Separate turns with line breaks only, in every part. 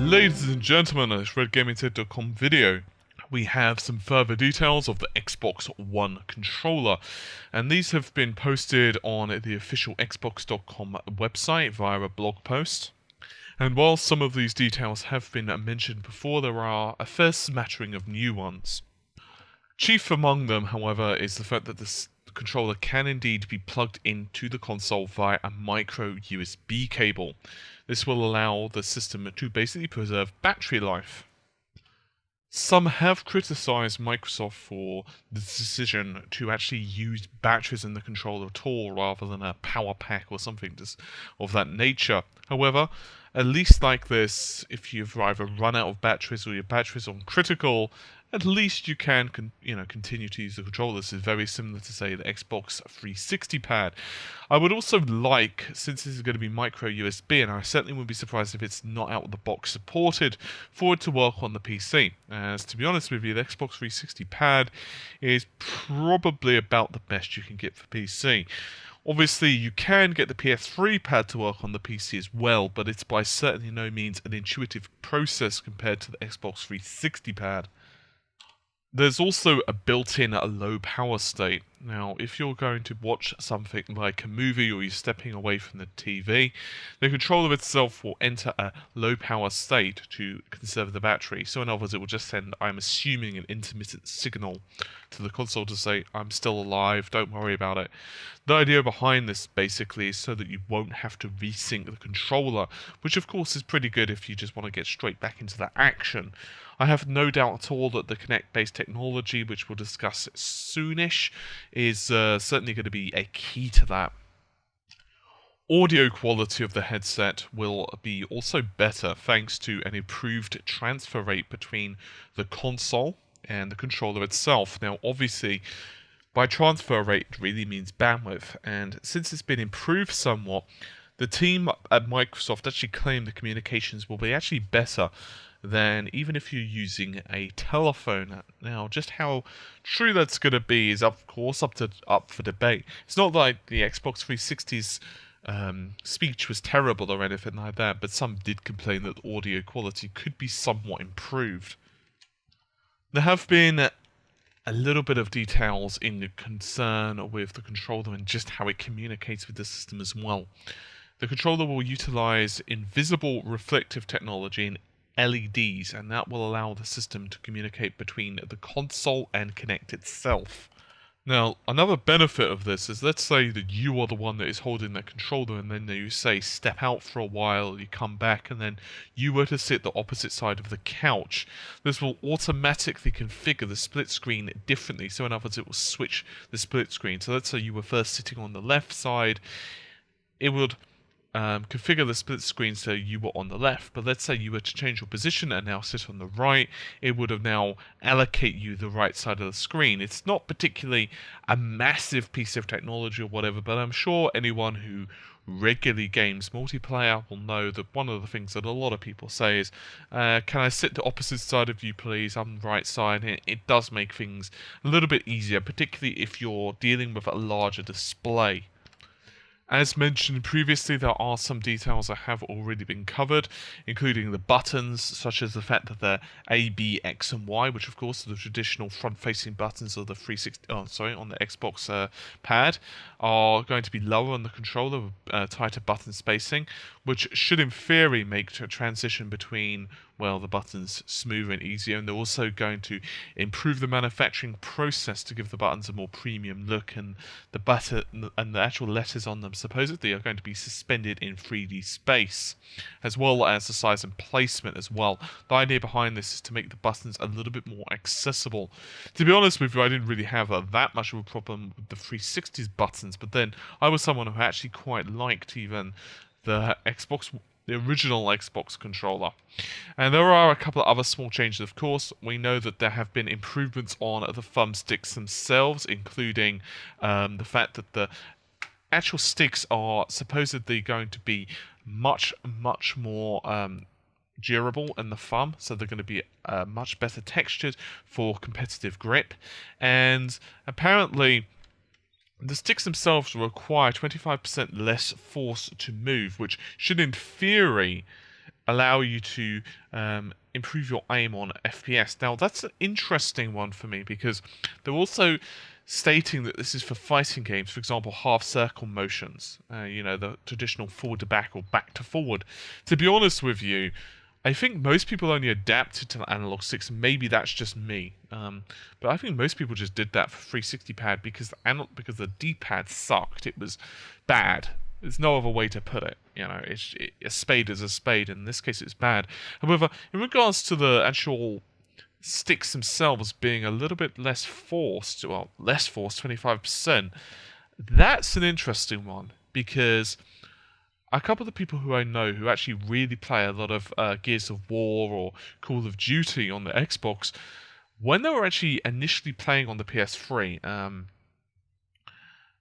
Ladies and gentlemen, on this RedGamingTech.com video, we have some further details of the Xbox One controller, and these have been posted on the official Xbox.com website via a blog post. And while some of these details have been mentioned before, there are a fair smattering of new ones. Chief among them, however, is the fact that this controller can indeed be plugged into the console via a micro USB cable. This will allow the system to basically preserve battery life. Some have criticized Microsoft for the decision to actually use batteries in the controller at all rather than a power pack or something of that nature. However, at least like this, if you've either run out of batteries or your batteries on critical, at least you can continue to use the controller. This is very similar to, say, the Xbox 360 pad. I would also like, since this is going to be micro USB, and I certainly wouldn't be surprised if it's not out of the box supported, for it to work on the PC. As to be honest with you, the Xbox 360 pad is probably about the best you can get for PC. Obviously, you can get the PS3 pad to work on the PC as well, but it's by certainly no means an intuitive process compared to the Xbox 360 pad. There's also a built-in low power state. Now, if you're going to watch something like a movie or you're stepping away from the TV, the controller itself will enter a low power state to conserve the battery. So in other words, it will just send, I'm assuming, an intermittent signal to the console to say, I'm still alive, don't worry about it. The idea behind this basically is so that you won't have to resync the controller, which of course is pretty good if you just want to get straight back into the action. I have no doubt at all that the Kinect-based technology, which we'll discuss soonish, is certainly going to be a key to that. Audio quality of the headset will be also better thanks to an improved transfer rate between the console and the controller itself. Now, obviously, by transfer rate, it really means bandwidth, and since it's been improved somewhat, the team at Microsoft actually claimed the communications will be actually better than even if you're using a telephone. Now, just how true that's going to be is, of course, up for debate. It's not like the Xbox 360's speech was terrible or anything like that, but some did complain that the audio quality could be somewhat improved. There have been a little bit of details in the concern with the controller and just how it communicates with the system as well. The controller will utilize invisible reflective technology and LEDs, and that will allow the system to communicate between the console and Kinect itself. Now, another benefit of this is, let's say that you are the one that is holding the controller, and then you say step out for a while, you come back, and then you were to sit the opposite side of the couch. This will automatically configure the split screen differently, so in other words, it will switch the split screen. So let's say you were first sitting on the left side, it would configure the split screen so you were on the left, but let's say you were to change your position and now sit on the right, it would have now allocate you the right side of the screen. It's not particularly a massive piece of technology or whatever, but I'm sure anyone who regularly games multiplayer will know that one of the things that a lot of people say is, can I sit the opposite side of you please, I'm the right side. It does make things a little bit easier, particularly if you're dealing with a larger display. As mentioned previously, there are some details that have already been covered, including the buttons, such as the fact that they're A, B, X, and Y, which of course are the traditional front-facing buttons of the on the Xbox pad, are going to be lower on the controller with tighter button spacing, which should in theory make a transition between, well, the buttons smoother and easier, and they're also going to improve the manufacturing process to give the buttons a more premium look, and the button and the actual letters on them supposedly are going to be suspended in 3D space, as well as the size and placement as well. The idea behind this is to make the buttons a little bit more accessible. To be honest with you, I didn't really have that much of a problem with the 360's buttons, but then I was someone who actually quite liked even the original Xbox controller. And there are a couple of other small changes, of course. We know that there have been improvements on the thumbsticks themselves, including the fact that the actual sticks are supposedly going to be much more durable in the thumb, so they're going to be much better textured for competitive grip. And apparently the sticks themselves require 25% less force to move, which should in theory allow you to improve your aim on FPS. Now, that's an interesting one for me because they're also stating that this is for fighting games, for example, half circle motions, the traditional forward to back or back to forward. To be honest with you, I think most people only adapted to the analog sticks. Maybe that's just me, but I think most people just did that for 360 pad because the D-pad sucked. It was bad. There's no other way to put it. A spade is a spade. In this case, it's bad. However, in regards to the actual sticks themselves being a little bit less forced, 25%, that's an interesting one because a couple of the people who I know who actually really play a lot of Gears of War or Call of Duty on the Xbox, when they were actually initially playing on the PS3,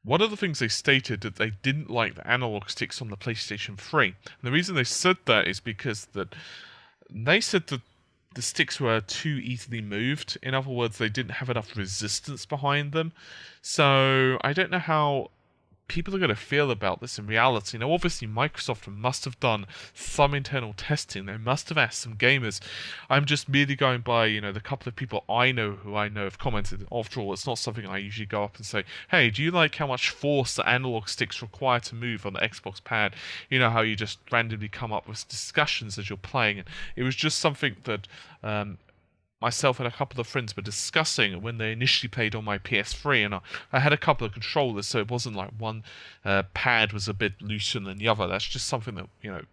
one of the things they stated that they didn't like the analog sticks on the PlayStation 3. And the reason they said that is because they said that the sticks were too easily moved. In other words, they didn't have enough resistance behind them. So I don't know how people are going to feel about this in reality. Now, obviously, Microsoft must have done some internal testing. They must have asked some gamers. I'm just merely going by, the couple of people I know have commented. After all, it's not something I usually go up and say, hey, do you like how much force the analog sticks require to move on the Xbox pad? You know how you just randomly come up with discussions as you're playing. And it was just something that myself and a couple of friends were discussing when they initially played on my PS3, and I had a couple of controllers, so it wasn't like one pad was a bit looser than the other. That's just something that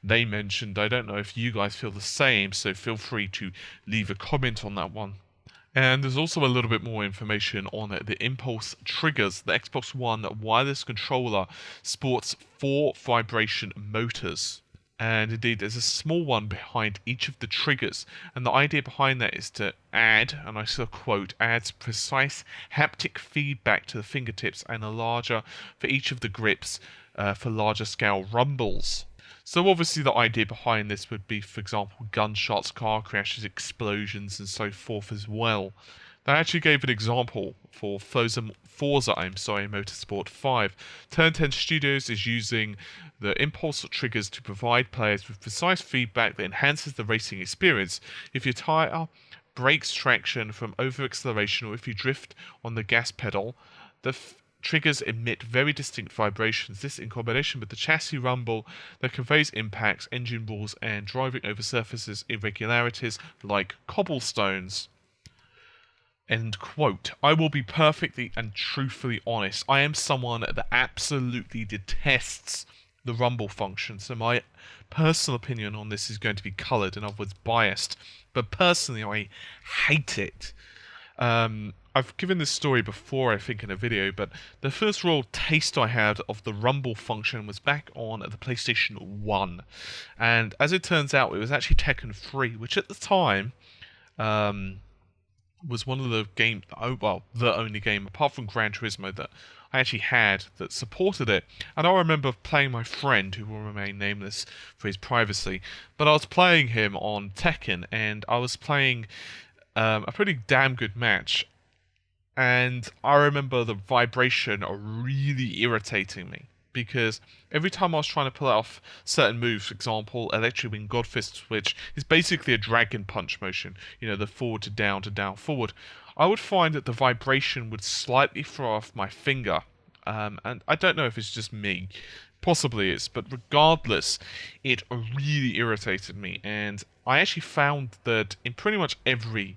they mentioned. I don't know if you guys feel the same, so feel free to leave a comment on that one. And there's also a little bit more information on the impulse triggers. The Xbox One wireless controller sports 4 vibration motors. And indeed, there's a small one behind each of the triggers. And the idea behind that is to add, and I still quote, adds precise haptic feedback to the fingertips and a larger for each of the grips for larger scale rumbles. So obviously the idea behind this would be, for example, gunshots, car crashes, explosions, and so forth as well. They actually gave an example for Forza Motorsport 5. Turn 10 Studios is using the impulse triggers to provide players with precise feedback that enhances the racing experience. If your tire breaks traction from over-acceleration or if you drift on the gas pedal, the triggers emit very distinct vibrations. This, in combination with the chassis rumble that conveys impacts, engine roars, and driving over surfaces irregularities like cobblestones. End quote. I will be perfectly and truthfully honest. I am someone that absolutely detests the rumble function, so my personal opinion on this is going to be coloured, in other words, biased. But personally, I hate it. I've given this story before, I think, in a video, but the first real taste I had of the rumble function was back on the PlayStation 1. And as it turns out, it was actually Tekken 3, which at the time was one of the the only game, apart from Gran Turismo, that I actually had that supported it. And I remember playing my friend, who will remain nameless for his privacy, but I was playing him on Tekken, and I was playing a pretty damn good match. And I remember the vibration really irritating me, because every time I was trying to pull off certain moves, for example, Electric Wing Godfist, which is basically a dragon punch motion, the forward to down, forward, I would find that the vibration would slightly throw off my finger. And I don't know if it's just me. Possibly it's, but regardless, it really irritated me. And I actually found that in pretty much every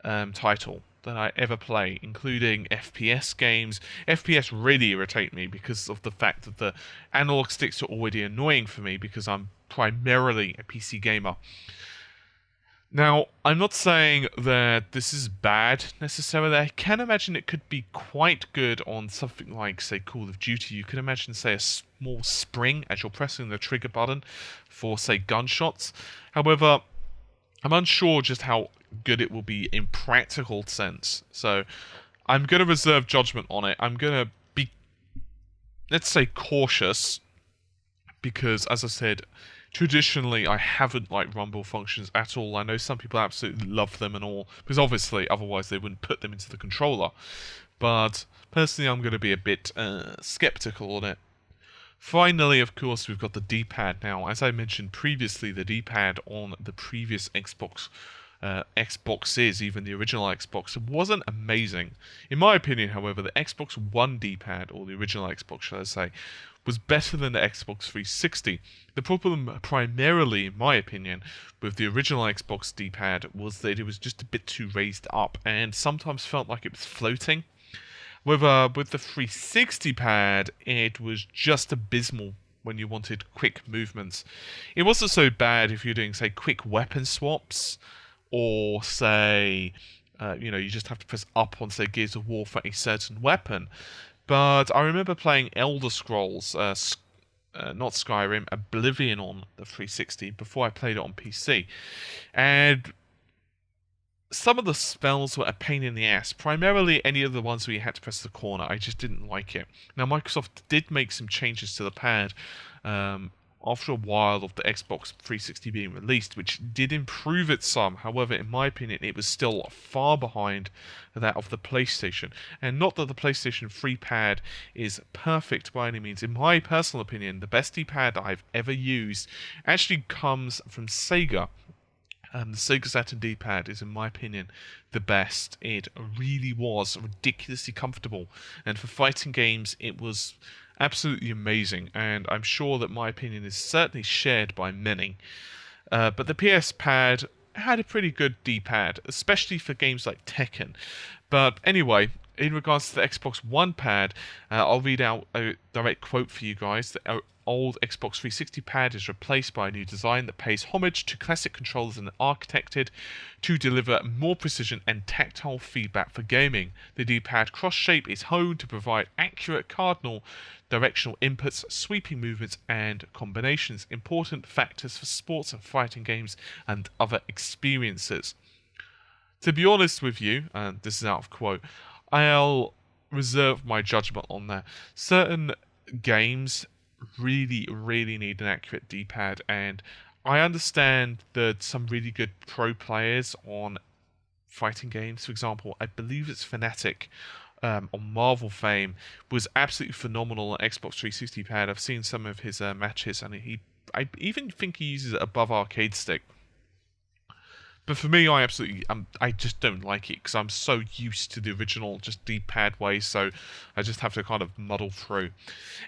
title that I ever play, including FPS games. FPS really irritate me because of the fact that the analog sticks are already annoying for me because I'm primarily a PC gamer. Now, I'm not saying that this is bad necessarily. I can imagine it could be quite good on something like, say, Call of Duty. You can imagine, say, a small spring as you're pressing the trigger button for, say, gunshots. However, I'm unsure just how good it will be in practical sense. So I'm going to reserve judgment on it. I'm going to be, let's say, cautious, because, as I said, traditionally I haven't liked rumble functions at all. I know some people absolutely love them and all, because obviously otherwise they wouldn't put them into the controller. But personally I'm going to be a bit skeptical on it. Finally, of course, we've got the D-pad. Now, as I mentioned previously, the D-pad on the previous Xboxes, even the original Xbox, wasn't amazing. In my opinion, however, the Xbox One D-pad, or the original Xbox, shall I say, was better than the Xbox 360. The problem, primarily, in my opinion, with the original Xbox D-pad was that it was just a bit too raised up, and sometimes felt like it was floating. With the 360 pad, it was just abysmal when you wanted quick movements. It wasn't so bad if you're doing, say, quick weapon swaps, or say, you just have to press up on, say, Gears of War for a certain weapon. But I remember playing Elder Scrolls, not Skyrim, Oblivion on the 360 before I played it on PC. And some of the spells were a pain in the ass. Primarily any of the ones where you had to press the corner. I just didn't like it. Now, Microsoft did make some changes to the pad after a while of the Xbox 360 being released, which did improve it some. However, in my opinion, it was still far behind that of the PlayStation. And not that the PlayStation 3 pad is perfect by any means. In my personal opinion, the best D-pad I've ever used actually comes from Sega. The Sega Saturn D-pad is, in my opinion, the best. It really was ridiculously comfortable, and for fighting games, it was absolutely amazing, and I'm sure that my opinion is certainly shared by many. But the PS pad had a pretty good D-pad, especially for games like Tekken. But anyway, in regards to the Xbox One pad, I'll read out a direct quote for you guys. The old Xbox 360 pad is replaced by a new design that pays homage to classic controllers and architected to deliver more precision and tactile feedback for gaming. The D-pad cross shape is honed to provide accurate cardinal directional inputs, sweeping movements, and combinations, important factors for sports and fighting games and other experiences. To be honest with you, and this is out of quote, I'll reserve my judgment on that. Certain games really, really need an accurate D-pad, and I understand that some really good pro players on fighting games, for example, I believe it's Fnatic, on Marvel fame, was absolutely phenomenal on Xbox 360 pad. I've seen some of his matches, and I even think he uses it above arcade stick. But for me, I just don't like it because I'm so used to the original just D-pad way, so I just have to kind of muddle through.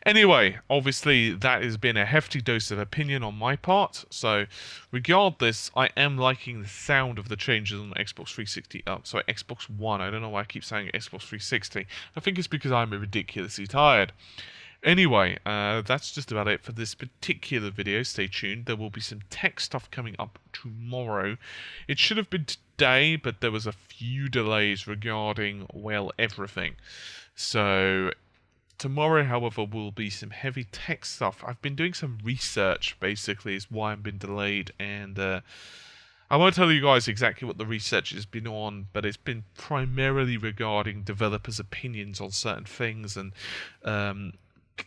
Anyway, obviously that has been a hefty dose of opinion on my part, so regardless, I am liking the sound of the changes on the Xbox 360, sorry, Xbox One. I don't know why I keep saying Xbox 360. I think it's because I'm ridiculously tired. Anyway, that's just about it for this particular video. Stay tuned. There will be some tech stuff coming up tomorrow. It should have been today, but there was a few delays regarding, well, everything. So tomorrow, however, will be some heavy tech stuff. I've been doing some research, basically, is why I've been delayed, and I won't tell you guys exactly what the research has been on, but it's been primarily regarding developers' opinions on certain things and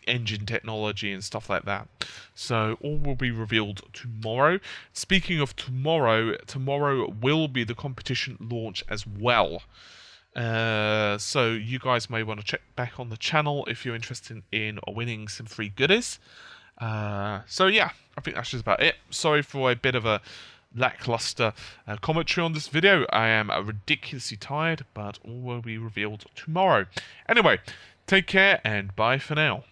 engine technology and stuff like that. So all will be revealed tomorrow. Speaking of tomorrow, tomorrow will be the competition launch as well. So you guys may want to check back on the channel if you're interested in winning some free goodies. So yeah, I think that's just about it. Sorry for a bit of a lackluster commentary on this video. I am ridiculously tired, but all will be revealed tomorrow. Anyway, take care and bye for now.